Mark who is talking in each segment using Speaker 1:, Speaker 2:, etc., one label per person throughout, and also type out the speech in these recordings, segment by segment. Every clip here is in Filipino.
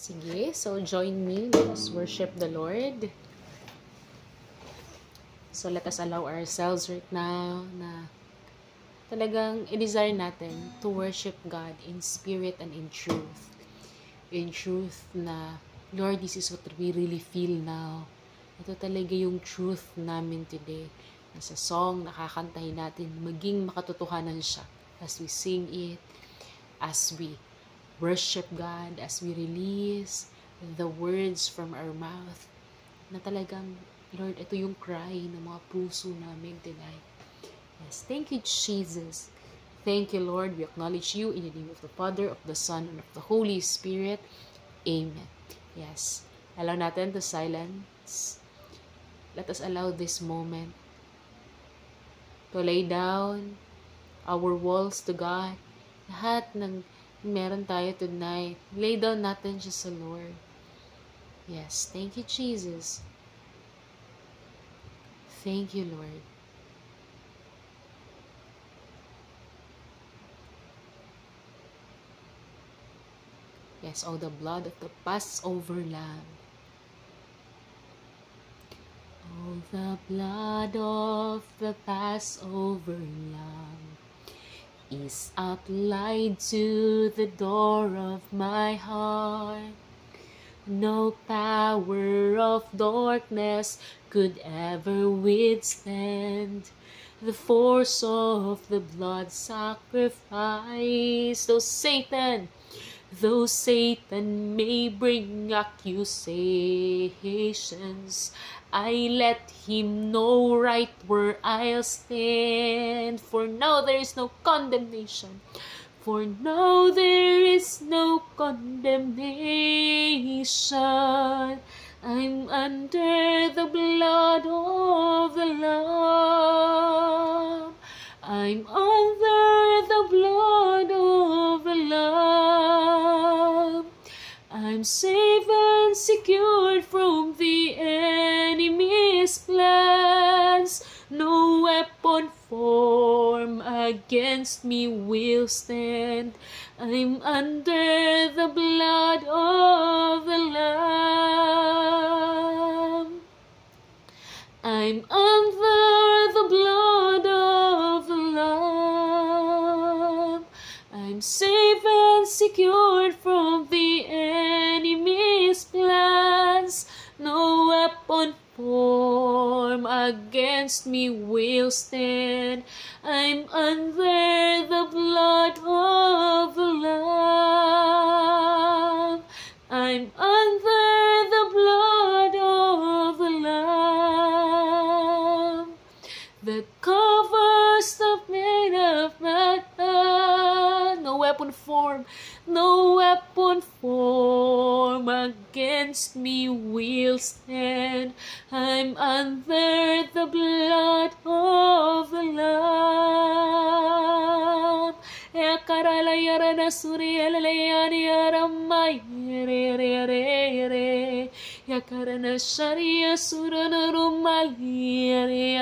Speaker 1: Sige, so join me. Let us worship the Lord. So let us allow ourselves right now na talagang i-desire natin to worship God in spirit and in truth. In truth na, Lord, this is what we really feel now. Ito talaga yung truth namin today. Na sa song, nakakantahin natin, maging makatotohanan siya as we sing it, as we worship God, as we release the words from our mouth, na talagang, Lord, ito yung cry ng mga puso namin tonight. Yes, thank you, Jesus. Thank you, Lord. We acknowledge you in the name of the Father, of the Son, and of the Holy Spirit. Amen. Yes. Allow natin to silence. Let us allow this moment to lay down our walls to God. Lahat ng meron tayo tonight, lay down natin siya sa Lord. Yes, thank you, Jesus. Thank you, Lord. Yes, oh, the blood of the Passover Lamb. Oh, the blood of the Passover Lamb is applied to the door of my heart. No power of darkness could ever withstand the force of the blood sacrifice. Though Satan may bring accusations, I let him know right where I'll stand. For now there is no condemnation. For now there is no condemnation. I'm under the blood of the Lamb. I'm under the blood of the Lamb. I'm safe and secured from the enemy's plans. No weapon formed against me will stand. I'm under the blood of the Lamb. I'm under the blood of the Lamb. I'm safe and secured from the enemy's plans. No weapon formed against me will stand. I'm under the blood of the Lamb. I'm under the blood of the Lamb. The covers the made of my blood. No weapon formed against me will stand. I'm under the blood of the Lamb. Yakaralayarana suryalayani aramayere. Yakarana sharia surana rumaliyare.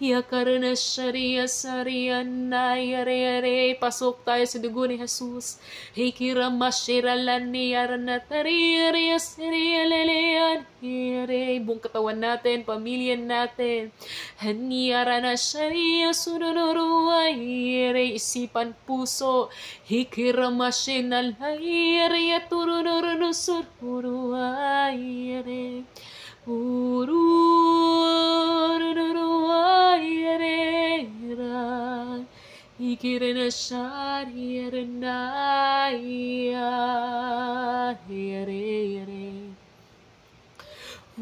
Speaker 1: Yakarana sharia saria nayare. Pasok tayo sa dugo ni Jesus. Hikira mashiralani arana tariyari asiria lelean. Buong katawan natin, pamilya natin. Haniyarana sharia sururuayere. Isipan, puso. Hikira mashinalay turunurunusur. Uruayere, uruayere, ikirena shariere nayere.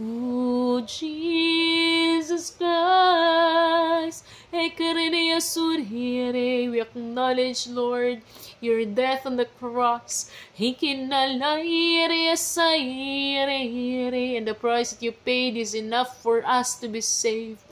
Speaker 1: Oh, Jesus Christ, we acknowledge, Lord, your death on the cross, and the price that you paid is enough for us to be saved.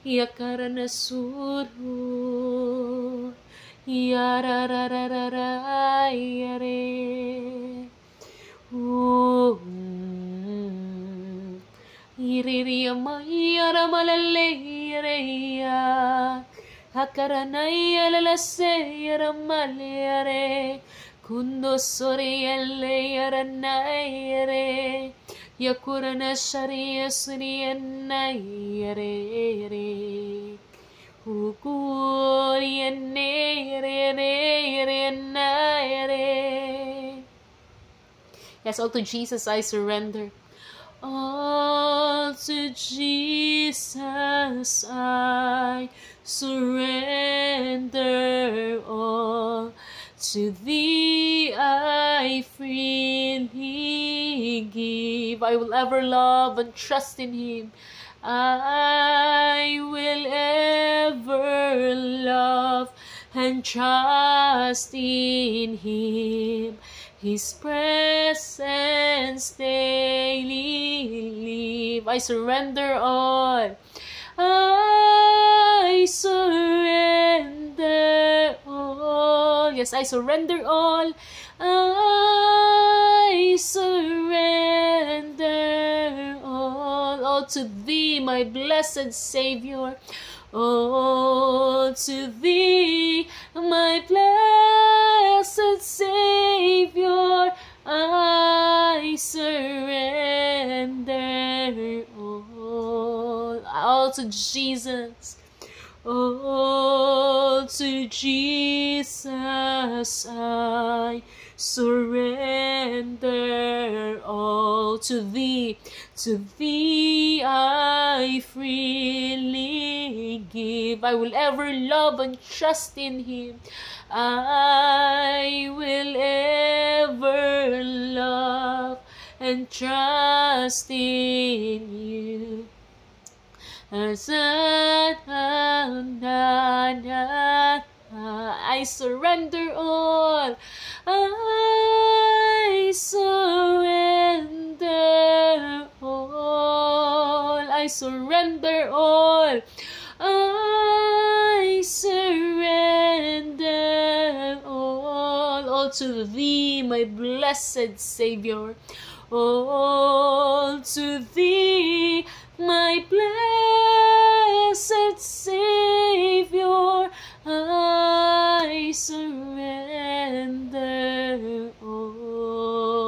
Speaker 1: Yakarana suru yarararara yare. Iririya mayara malaleya. Hakaranaya lalaseyara malere. Kundo soriyale yaranayere. Yakurana shariya suriyanayere. Yes, all to Jesus I surrender. All to Jesus I surrender. All to Thee I freely give. I will ever love and trust in Him. I will ever love and trust in Him. His presence daily live. I surrender all. I surrender all. Yes, I surrender all. I surrender all to Thee, my blessed Savior. All to Thee, my blessed Savior, I surrender all to Jesus. All to Jesus I surrender. All to Thee I freely give. I will ever love and trust in Him. I will ever love and trust in You. I surrender all. I surrender all. I surrender all. I surrender all to Thee, my blessed Savior. All to Thee, my blessed Savior, I surrender all.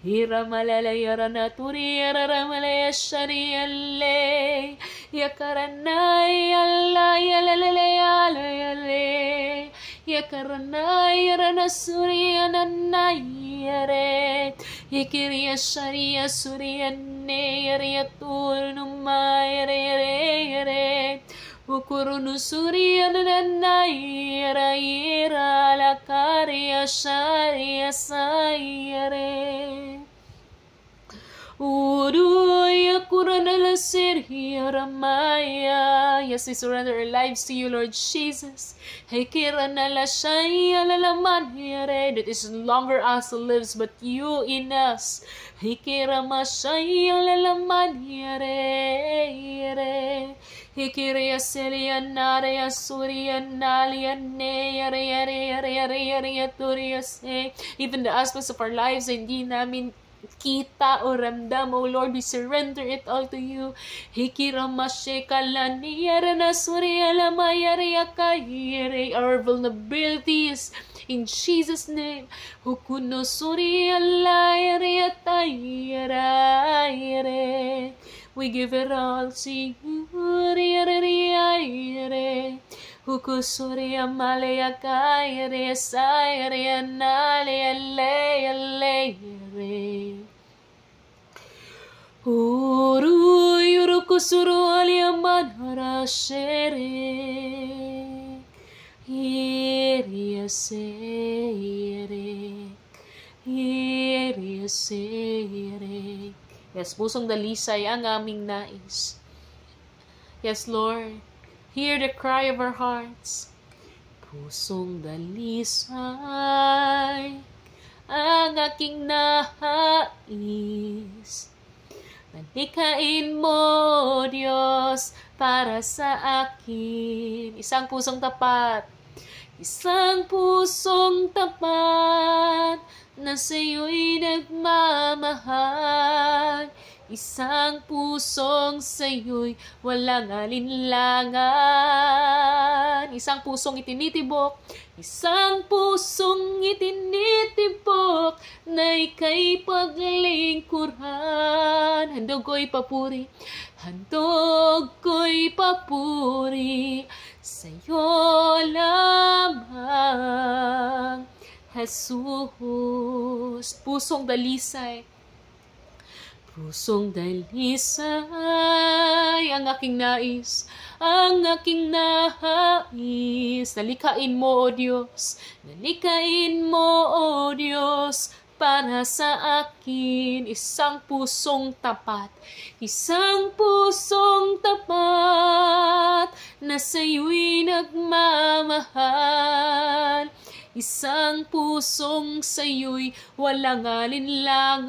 Speaker 1: Iramalala yaranaturi yaramalaya shariyale yakaranay alla yalalale yakaranay yaranasuri yananayare Ikiriya shariya suriyane yariyatur numayare Ukurunu suriyananay yarayira lakariya shariya sayare Uruya kuranala sirhiya ramaya. Yes, we surrender our lives to You, Lord Jesus. Hekiranala shaya lalaman here. That is no longer us who lives, but You in us. Hekirama shaya lalaman here. Hekiriya siliya naraya suriya naliya ne yare yare yare yare yare turiya se. Even the aspects of our lives hindi namin kita o ramdam, O Lord, we surrender it all to You. Our vulnerabilities in Jesus' name. We give it all to You. Hukusuria malaya kayere sayere nale ale Uru yuru kusuru aliaman harashere Iria sere Yes, pusong dalisay ang aming nais. Yes, Lord. Hear the cry of our hearts. Pusong dalisay ang aking nais. Nandikain mo, Diyos, para sa akin. Isang pusong tapat. Isang pusong tapat na sa'yo'y nagmamahal. Isang pusong sa'yo'y walang alinlangan. Isang pusong itinitibok, isang pusong itinitibok na ika'y paglingkuran. Handog ko'y papuri, handog ko'y papuri, sa'yo lamang, Jesus. Pusong dalisay, pusong dalisay, ang aking nais, ang aking nais. Nalikain mo, O Diyos, nalikain mo, O Diyos, para sa akin. Isang pusong tapat, isang pusong tapat, na sa'yo'y nagmamahal. Isang pusong sa'yo'y walang alinlangan.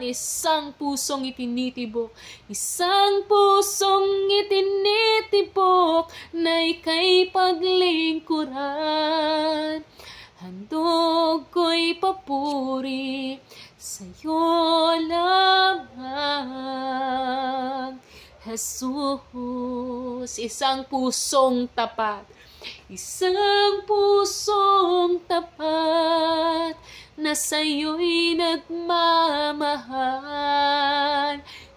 Speaker 1: Isang pusong itinitibok, isang pusong itinitibok, na ika'y paglingkuran. Handog ko'y papuri, sa'yo lamang, Jesus. Isang pusong tapat, isang pusong tapat, na sa'yo'y nagmamahal.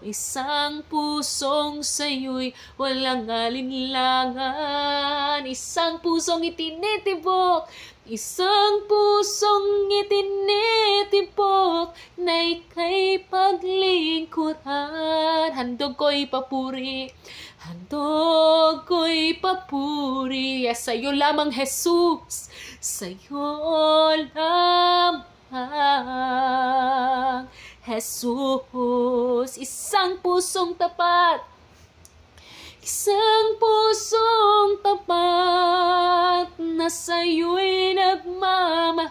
Speaker 1: Isang pusong sa'yo'y walang alinlangan. Isang pusong itinitibok, isang pusong itinitibok, na ika'y paglingkuran. Handog ko'y papuri, handog ko'y papuri. Yes, sa'yo lamang, Jesus, sa'yo lamang, Jesus. Isang pusong tapat, isang pusong tapat, na sa'yo'y nagmamahal.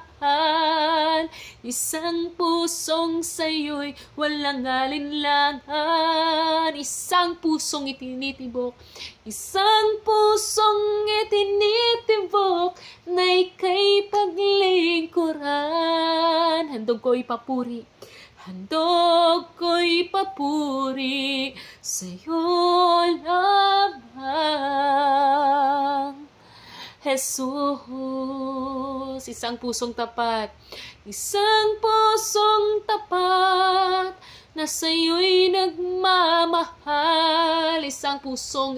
Speaker 1: Isang pusong sa'yo'y walang alinlangan. Isang pusong itinitibok, isang pusong itinitibok, na ika'y paglingkuran. Handog ko'y papuri, handog ko'y papuri, sa'yo lamang, Jesus. Isang pusong tapat, isang pusong tapat, na sa'yo'y nagmamahal. Isang pusong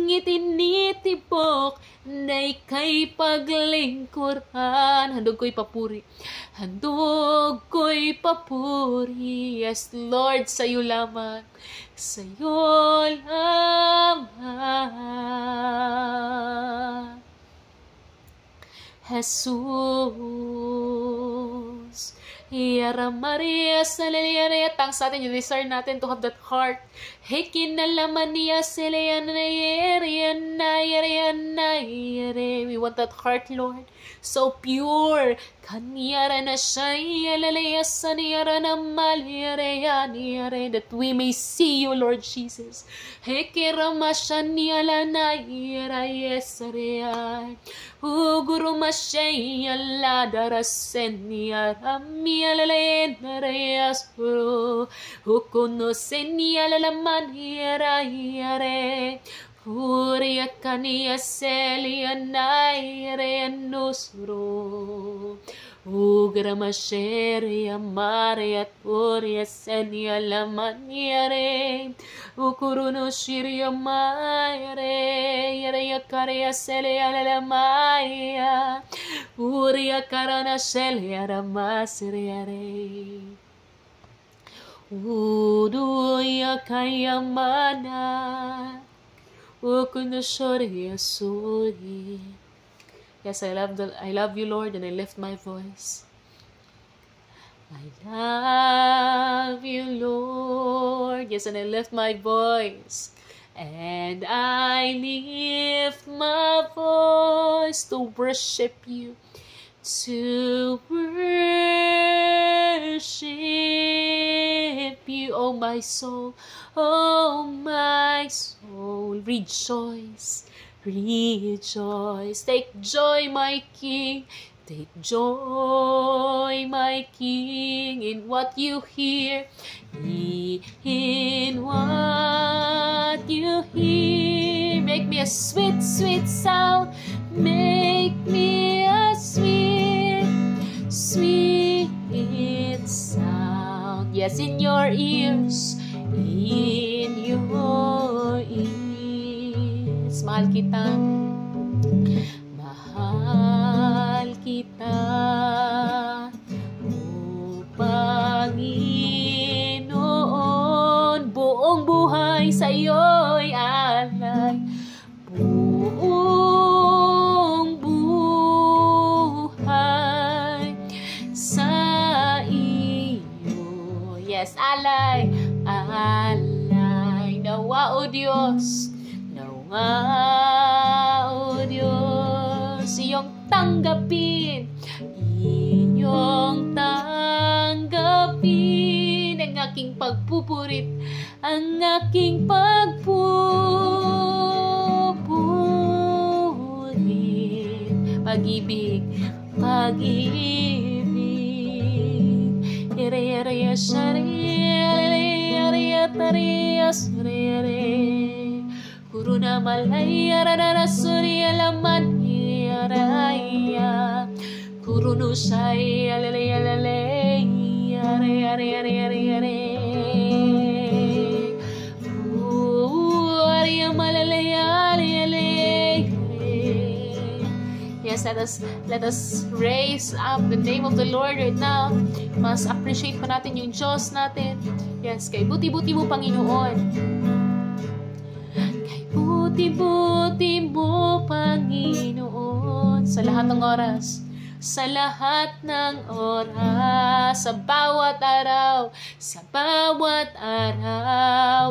Speaker 1: itinitibok, na ika'y paglingkuran. Handog ko'y papuri, handog ko'y papuri. Yes, Lord, sa'yo lamang, sa'yo lamang, Jesus. Yara Maria Salaya, thanks sa atin, yung desire natin to have that heart. Hekin na laman niya Salaya na yere. We want that heart, Lord, so pure. Kanyara na siya, yalalaya sa niyara na malyare, that we may see you, Lord Jesus. Hekira masya niyala na yara yesare. Uguru masya yala darasen niyara miyalale narayasuro. Ukuno sen niyala laman yara yare. Puria kaniya selia naire nusro. Ugra masheria maria puria senia la maniare. Ukuruno shiria maire. Yarea karia selia la maya. Uria karana selia ramasriare. Uduya kayamana. Yes, I love you, Lord, and I lift my voice. I love you, Lord. Yes, and I lift my voice. And I lift my voice to worship you. To worship you, oh my soul, rejoice, rejoice, take joy, my King, Take joy, my King, in what you hear, in what you hear. Make me a sweet, sweet sound. Make me a sweet, sweet sound. Yes, in your ears, in your ears. Mahal kita, mahal kita, O Panginoon. Buong buhay sa'yo'y alay, buong buhay sa iyo. Yes, alay, alay. Nawa, O Diyos, nawa, O Diyos, iyong tanggapin, iyong tanggapin ang aking pagpupurit, ang aking pagpupurit. Pag-ibig, pag-ibig. Ere-ere, Kuruna malaya rara surya laman yaraya Kurunu sai alele alele yare yare yare yare yare Ariya malale yare yare. Yes, let us raise up the name of the Lord right now. Mas appreciate pa natin yung Diyos natin. Yes, kay buti-buti mo, Panginoon. Buti-buti mo, Panginoon, sa lahat ng oras, sa lahat ng oras, sa bawat araw,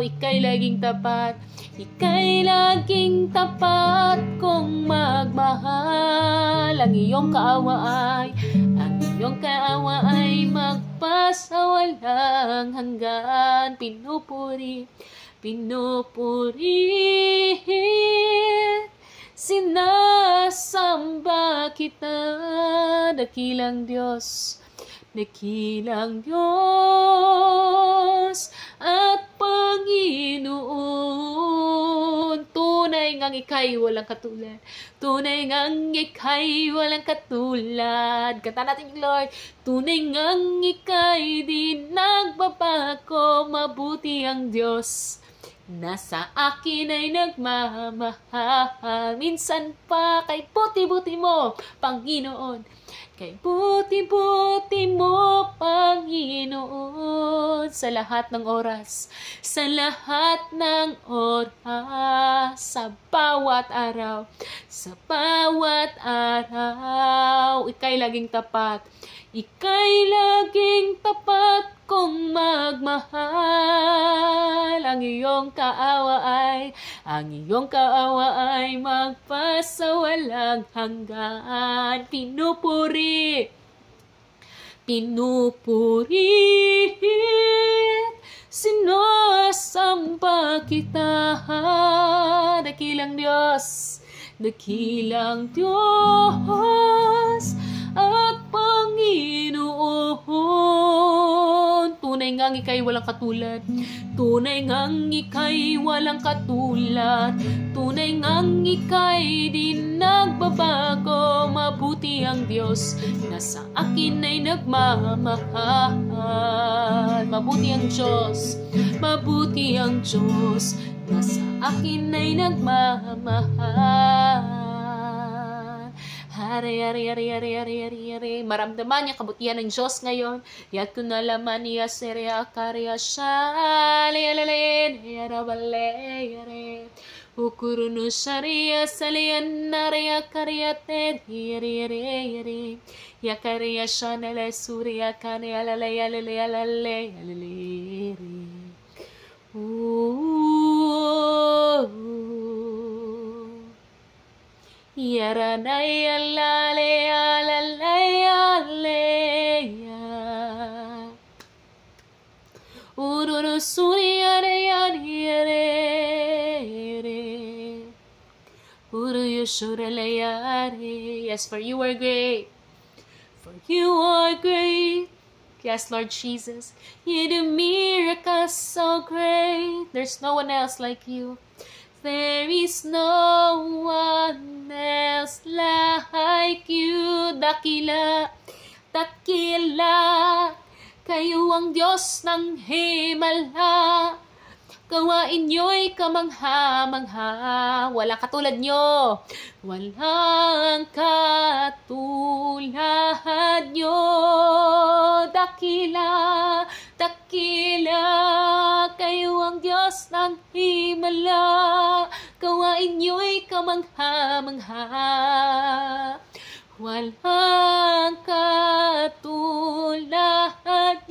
Speaker 1: ika'y laging tapat, ika'y laging tapat kung magmahal. Ang iyong kaawa ay magpasawalang hanggan. Pinupurit, sinasamba kita, dakilang Diyos at Panginoon. Tunay ngang ika'y walang katulad, tunay ngang ika'y walang katulad. Kanta natin yung Lord. Tunay ngang ika'y di nagbabago, mabuti ang Diyos na sa akin ay nagmamahal. Minsan pa kay buti-buti mo, Panginoon, kay buti-buti mo, Panginoon, sa lahat ng oras, sa lahat ng oras, sa bawat araw, ika'y laging tapat, ika'y laging tapat kung magmahal. Ang iyong kaawa ay magpasawalang hanggan. Pinupurit, sinasamba kita, dakilang Diyos at Panginoon. Tunay ngang ika'y walang katulad, tunay ngang ika'y walang katulad, tunay ngang ika'y di nagbabago, mabuti ang Diyos na sa akin ay nagmamahal. Mabuti ang Diyos na sa akin ay nagmamahal. Maramdaman niya kabutihan ng Diyos ngayon. Yat ko na laman niya seria karya siya. Ukurunu sharia salian naria karya ted. Ya karya siya nala surya karya lalaya lalaya lalaya lalaya. Yaranaya lalaya lalaya lalaya. Ururu surya reya re. Uru yushura layare. Yes, for you are great. You are great. Yes, Lord Jesus. You do miracles so great. There's no one else like you. There is no one else like you. Dakila, dakila, kayo ang Diyos ng himala. Gawain niyo'y kamangha-mangha. Walang katulad niyo. Walang katulad niyo. Dakila, dakila, kayo ang Diyos ng himala. Gawain niyo'y kamangha-mangha. Walang katulad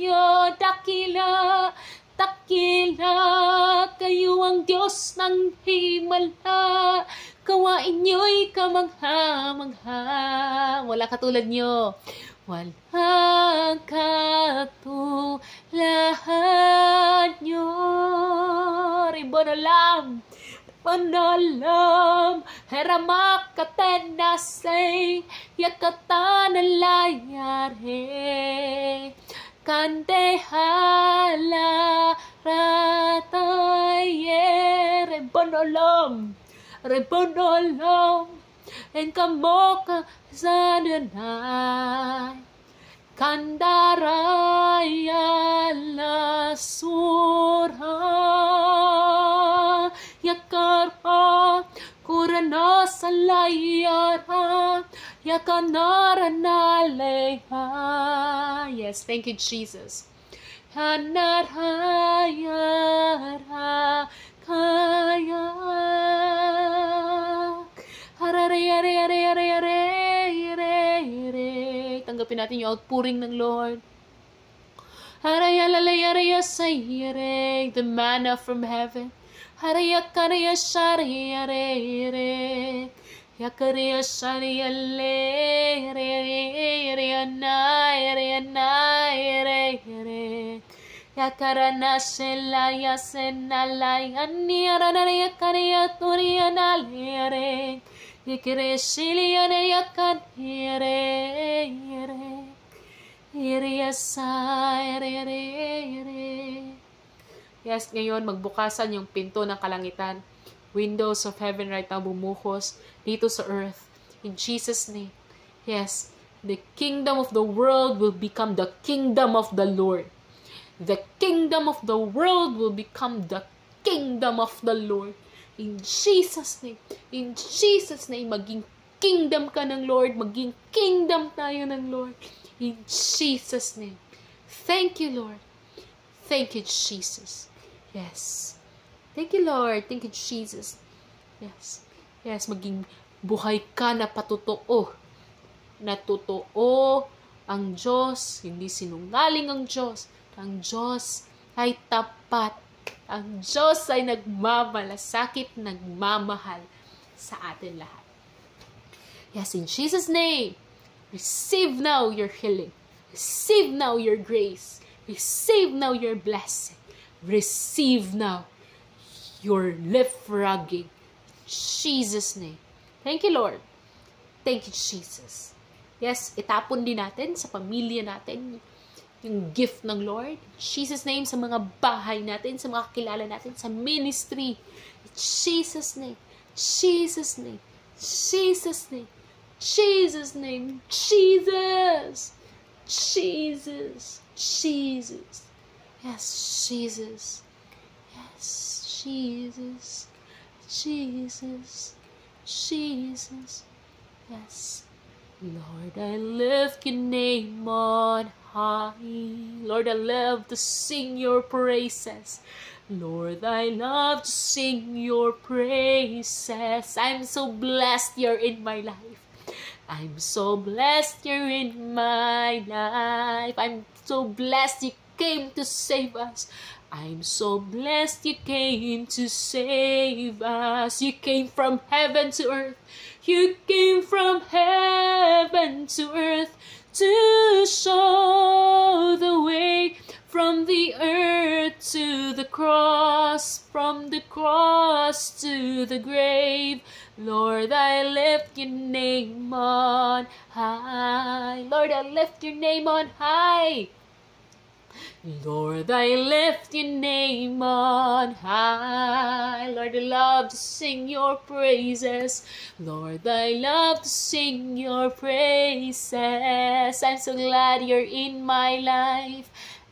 Speaker 1: niyo. Dakila, dakila, kayo ang Diyos ng himala. Gawain niyo'y kamangha-mangha. Wala katulad niyo. Walang katulad niyo. Ribonolam, ribonolam, heramakatendasay, yakatanalayare. Kandehala rataye, rebonolom, rebonolom, en kamoka zananay, kandaraya la surha, yakarha, kurana salayara, yakanara naleha. Yes, thank you, Jesus. Hanarhayara kaya. Tanggapin natin yung outpouring ng Lord. The manna from heaven. Yakariya shariya le re yakarana shela yasenala yanirana yakariya turiya nalere yakire shiliya yakare ire Yes, ngayon magbukasan yung pinto ng kalangitan. Windows of heaven right now bumuhos dito sa earth. In Jesus' name. Yes, the kingdom of the world will become the kingdom of the Lord. The kingdom of the world will become the kingdom of the Lord. In Jesus' name. In Jesus' name, maging kingdom ka ng Lord. Maging kingdom tayo ng Lord. In Jesus' name. Thank you, Lord. Thank you, Jesus. Yes. Thank you, Lord. Thank you, Jesus. Yes. Yes, maging buhay ka na patotoo. Na totoo ang Diyos. Hindi sinungaling ang Diyos. Ang Diyos ay tapat. Ang Diyos ay nagmamalasakit, nagmamahal sa atin lahat. Yes, in Jesus' name, receive now your healing. Receive now your grace. Receive now your blessing. Receive now your leapfrogging. In Jesus' name. Thank you, Lord. Thank you, Jesus. Yes, itapon din natin sa pamilya natin yung gift ng Lord. In Jesus' name, sa mga bahay natin, sa mga kakilala natin, sa ministry. In Jesus' name. Jesus' name. Jesus' name. Jesus' name. Jesus. Jesus. Jesus. Yes, Jesus. Yes, Jesus. Jesus. Jesus. Yes. Lord, I lift your name on high. Lord, I love to sing your praises. Lord, I love to sing your praises. I'm so blessed you're in my life. I'm so blessed you're in my life. I'm so blessed you came to save us. I'm so blessed you came to save us. You came from heaven to earth. You came from heaven to earth to show the way from the earth to the cross, from the cross to the grave. Lord, I lift your name on high. Lord, I lift your name on high. Lord, I lift your name on high. Lord, I love to sing your praises. Lord, I love to sing your praises. I'm so glad you're in my life.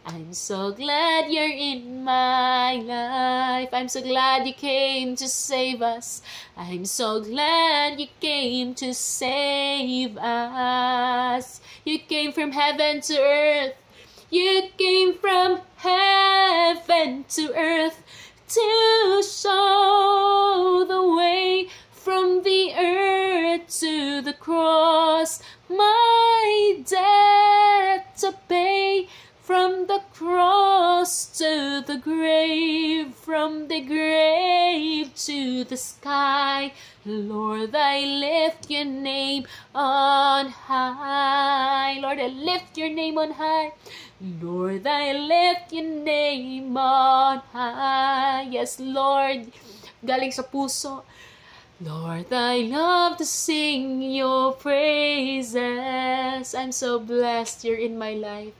Speaker 1: I'm so glad you're in my life. I'm so glad you came to save us. I'm so glad you came to save us. You came from heaven to earth. You came from heaven to earth to show the way from the earth to the cross. My debt to pay, from the cross to the grave, from the grave to the sky. Lord, I lift your name on high. Lord, I lift your name on high. Lord, I lift your name on high. Yes, Lord, galing sa puso. Lord, I love to sing your praises. I'm so blessed you're in my life.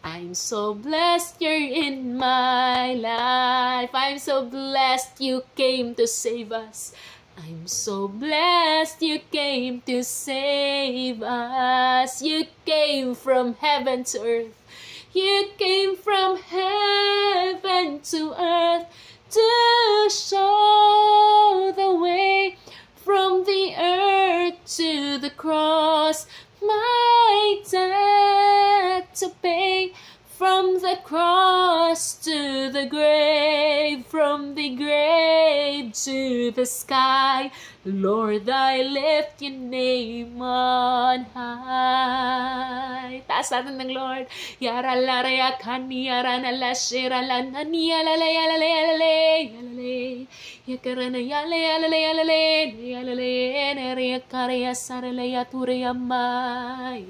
Speaker 1: I'm so blessed you're in my life. I'm so blessed you came to save us. I'm so blessed you came to save us. You came from heaven to earth. You came from heaven to earth to show the way from the earth to the cross. My debt to pay, from the cross to the grave, from the grave to the sky. Lord, I lift your name on high. Taas natin ng Lord. Yara la raya kani yara na la shira la nani alale alale alale alale. Yakarana yale alale alale alale nere yakare sarale yature yamayre.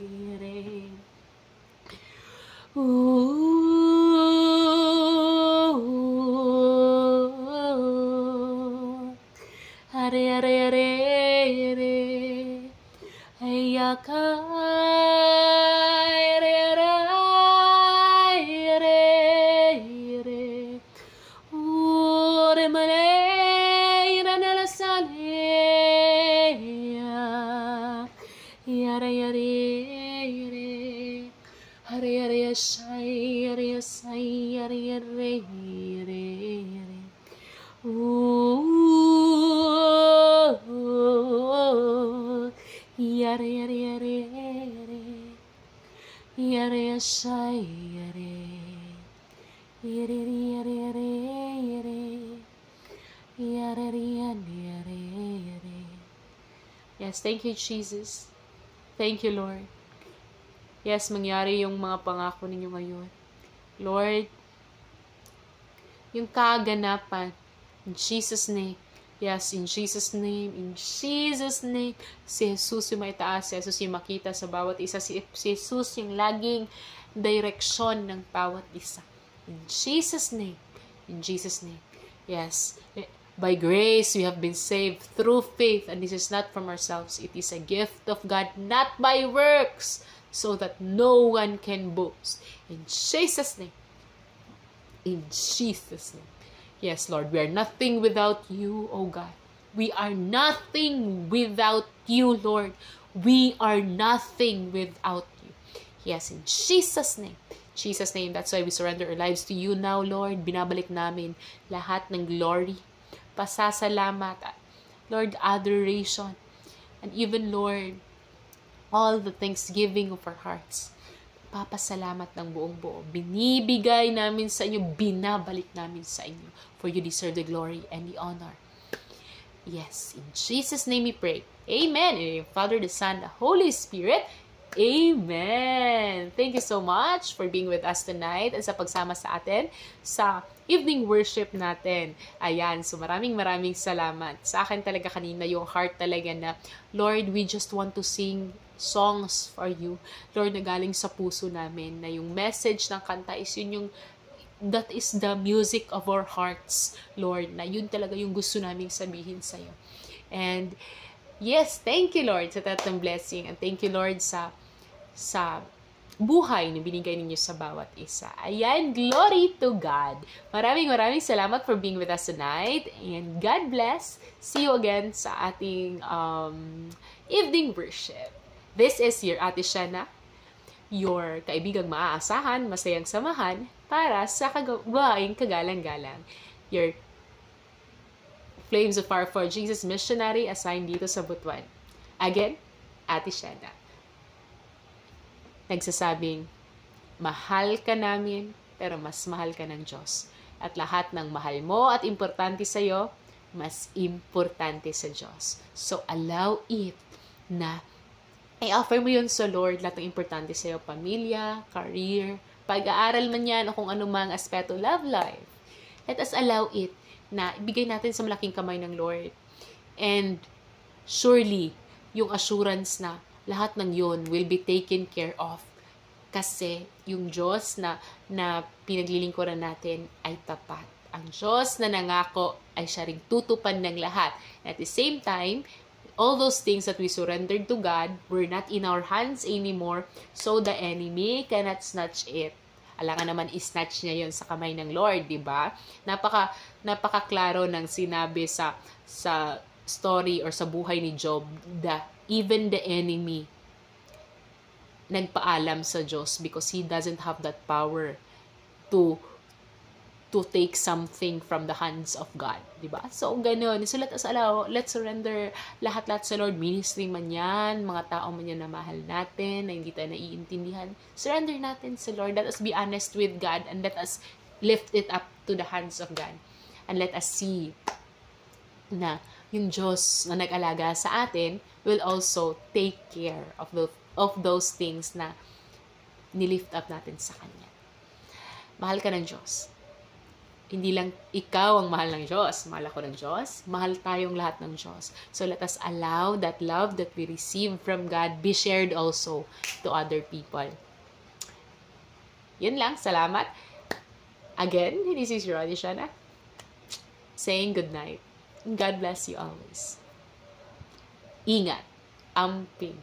Speaker 1: Are are are are ayaka are are are ore male irana la sale yare yare hare hare shai hare sai hare hare hare yare yare yare yare shai yare yare yare yare yare yare yare. Yes, thank you, Jesus. Thank you, Lord. Yes, mangyari yung mga pangako ninyo ngayon. Lord, yung kaganapan, in Jesus' name. Yes, in Jesus' name, in Jesus' name. Si Jesus yung maitaas, si Jesus yung makita sa bawat isa, si Jesus yung laging direksyon ng bawat isa. In Jesus' name, in Jesus' name. Yes, by grace we have been saved through faith, and this is not from ourselves. It is a gift of God, not by works, so that no one can boast. In Jesus' name. In Jesus' name. Yes, Lord, we are nothing without you, oh God. We are nothing without you, Lord. We are nothing without you. Yes, in Jesus' name. Jesus' name, that's why we surrender our lives to you now, Lord. Binabalik namin lahat ng glory, pasasalamat, Lord, adoration, and even, Lord, all the thanksgiving of our hearts. Papasalamat ng buong buo. Binibigay namin sa inyo, binabalik namin sa inyo. For you deserve the glory and the honor. Yes, in Jesus' name we pray. Amen. In the Father, the Son, the Holy Spirit. Amen. Thank you so much for being with us tonight at sa pagsama sa atin sa evening worship natin. Ayan, so maraming salamat. Sa akin talaga kanina yung heart talaga na, Lord, we just want to sing songs for you. Lord, na galing sa puso namin na yung message ng kanta is yun yung, that is the music of our hearts, Lord, na yun talaga yung gusto naming sabihin sa'yo. And yes, thank you Lord sa tatlong blessing. And thank you Lord sa buhay na binigay ninyo sa bawat isa. Ayan, glory to God. Maraming salamat for being with us tonight. And God bless. See you again sa ating evening worship. This is your Ate Shana, your kaibigang maaasahan, masayang samahan, para sa gawaing kagalang-galang. Your Flames of Fire for Jesus missionary assigned dito sa Butuan. Again, Ate Shana. Nagsasabing, mahal ka namin, pero mas mahal ka ng Diyos. At lahat ng mahal mo at importante sa'yo, mas importante sa Diyos. So, allow it na i-offer mo yun sa Lord, lahat ng importante sa'yo, pamilya, career, pag-aaral man yan, o kung anumang aspeto, love life. Let us allow it na ibigay natin sa malaking kamay ng Lord. And surely, yung assurance na lahat ng yun will be taken care of. Kasi yung Diyos na pinaglilingkuran natin ay tapat. Ang Diyos na nangako ay siya ring tutupan ng lahat. At the same time, all those things that we surrendered to God were not in our hands anymore, so the enemy cannot snatch it. Alangan naman i-snatch niya yon sa kamay ng Lord, di ba? Napaka-klaro ng sinabi sa story or sa buhay ni Job, even the enemy nagpaalam sa Diyos because he doesn't have that power to take something from the hands of God, di ba? So, ganun. So, let's surrender lahat sa Lord. Ministry man yan, mga tao man yan na mahal natin, na hindi tayo naiintindihan. Surrender natin sa Lord. Let us be honest with God and let us lift it up to the hands of God. And let us see na yung Diyos na nag-alaga sa atin will also take care of those things na nilift up natin sa Kanya. Mahal ka ng Diyos. Hindi lang ikaw ang mahal ng Diyos. Mahal ako ng Diyos. Mahal tayong lahat ng Diyos. So let us allow that love that we receive from God be shared also to other people. Yun lang. Salamat. Again, this is your Ate Shana saying good night. God bless you always. Ingat. Amping.